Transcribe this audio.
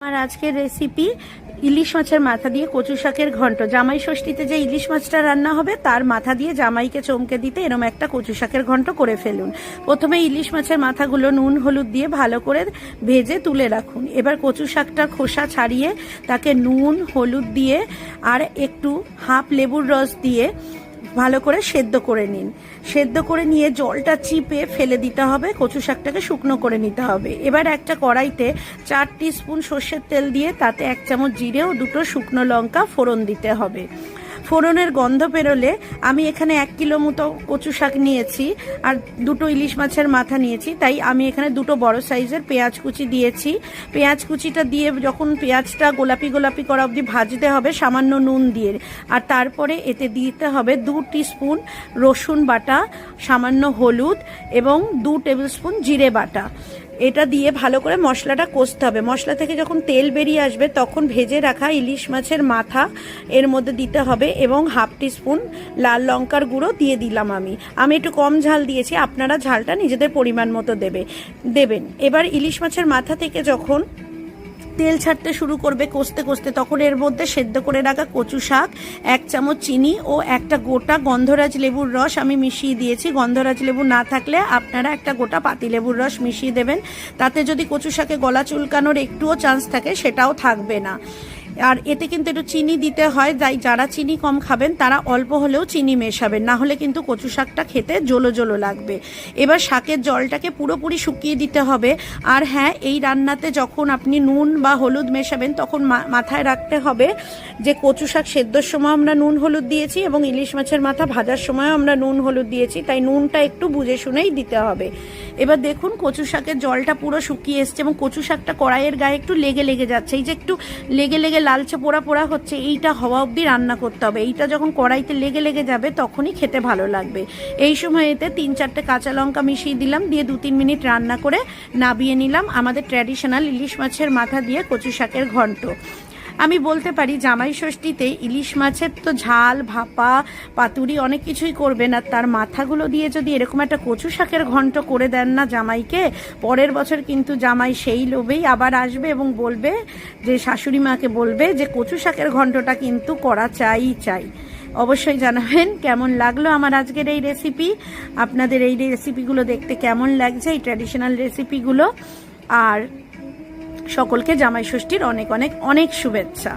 আর আজকের রেসিপি ইলিশ মাছের মাথা দিয়ে কচু শাকের ঘন্ট। জামাই ষষ্ঠীতে যে ইলিশ মাছটা রান্না হবে তার মাথা দিয়ে জামাইকে চমকে দিতে এরম একটা কচু শাকের ঘন্ট করে ফেলুন। প্রথমে ইলিশ মাছের মাথাগুলো নুন হলুদ দিয়ে ভালো করে ভেজে তুলে রাখুন। এবার কচু শাকটা খোসা ছাড়িয়ে তাকে নুন হলুদ দিয়ে আর একটু হাফ লেবুর রস দিয়ে ভালো করে সেদ্ধ করে নিন। সেদ্ধ করে নিয়ে জলটা চিপে ফেলে দিতে হবে, কচু শাকটাকে শুকনো করে নিতে হবে। এবার একটা কড়াইতে 4 টিস্পুন সর্ষের তেল দিয়ে তাতে 1 চামচ জিরে ও 2টো শুকনো লঙ্কা ফোড়ন দিতে হবে। ফোড়নের গন্ধ বেরোলে আমি এখানে 1 কিলো মতো কচু শাক নিয়েছি আর 2টো ইলিশ মাছের মাথা নিয়েছি, তাই আমি এখানে 2টো বড় সাইজের পেঁয়াজ কুচি দিয়েছি। পেঁয়াজ কুচিটা দিয়ে যখন পেঁয়াজটা গোলাপি গোলাপি করা অবধি ভাজতে হবে সামান্য নুন দিয়ে। আর তারপরে এতে দিতে হবে 2 টিস্পুন রসুন বাটা, সামান্য হলুদ এবং 2 টেবিল স্পুন জিরে বাটা। এটা দিয়ে ভালো করে মশলাটা কষতে হবে। মশলা থেকে যখন তেল বেরিয়ে আসবে তখন ভেজে রাখা ইলিশ মাছের মাথা এর মধ্যে দিতে হবে এবং হাফ টিস্পুন লাল লঙ্কার গুঁড়ো দিয়ে দিলাম। আমি একটু কম ঝাল দিয়েছি, আপনারা ঝালটা নিজেদের পরিমাণ মতো দেবেন। এবার ইলিশ মাছের মাথা থেকে যখন তেল ছাড়তে শুরু করবে কষতে কষতে, তখন এর মধ্যে সেদ্ধ করে রাখা কচু শাক, 1 চামচ চিনি ও একটা গোটা গন্ধরাজ লেবুর রস আমি মিশিয়ে দিয়েছি। গন্ধরাজ লেবু না থাকলে আপনারা একটা গোটা পাতি লেবুর রস মিশিয়ে দেবেন। তাতে যদি কচু শাকে গলা চুলকানোর একটুও চান্স থাকে সেটাও থাকবে না। আর এতে কিন্তু একটু চিনি দিতে হয়, তাই যারা চিনি কম খাবেন তারা অল্প হলেও চিনি মেশাবেন, না হলে কিন্তু কচু শাকটা খেতে জলো জলো লাগবে। এবার শাকের জলটাকে পুরোপুরি শুকিয়ে দিতে হবে। আর হ্যাঁ, এই রান্নাতে যখন আপনি নুন বা হলুদ মেশাবেন তখন মাথায় রাখতে হবে যে কচু শাক সেদ্ধর সময় আমরা নুন হলুদ দিয়েছি এবং ইলিশ মাছের মাথা ভাজার সময়ও আমরা নুন হলুদ দিয়েছি, তাই নুনটা একটু বুঝে শুনেই দিতে হবে। এবার দেখুন কচু শাকের জলটা পুরো শুকিয়ে এসছে এবং কচু শাকটা কড়াইয়ের গায়ে একটু লেগে লেগে যাচ্ছে। এই যে একটু লেগে লেগে লালচে পোড়া পোড়া হচ্ছে, এইটা হওয়া অবধি রান্না করতে হবে। এইটা যখন কড়াইতে লেগে লেগে যাবে তখনই খেতে ভালো লাগবে। এই সময় এতে 3-4টে কাঁচা লঙ্কা মিশিয়ে দিলাম, দিয়ে 2-3 মিনিট রান্না করে নাবিয়ে নিলাম আমাদের ট্র্যাডিশনাল ইলিশ মাছের মাথা দিয়ে কচু শাকের ঘন্ট। আমি বলতে পারি জামাই ষষ্ঠীতে ইলিশ মাছের তো ঝাল ভাপা পাতুরি অনেক কিছুই করবেন, আর তার মাথাগুলো দিয়ে যদি এরকম একটা কচু শাকের ঘন্ট করে দেন না জামাইকে, পরের বছর কিন্তু জামাই সেই লোভেই আবার আসবে এবং বলবে যে শাশুড়ি মাকে বলবে যে কচু শাকের ঘন্টটা কিন্তু করা চাই। অবশ্যই জানাবেন কেমন লাগলো আমার আজকের এই রেসিপি, আপনাদের এই রেসিপিগুলো দেখতে কেমন লাগছে, এই ট্র্যাডিশনাল রেসিপিগুলো। আর সকলকে জামাই ষষ্ঠীর অনেক অনেক অনেক শুভেচ্ছা।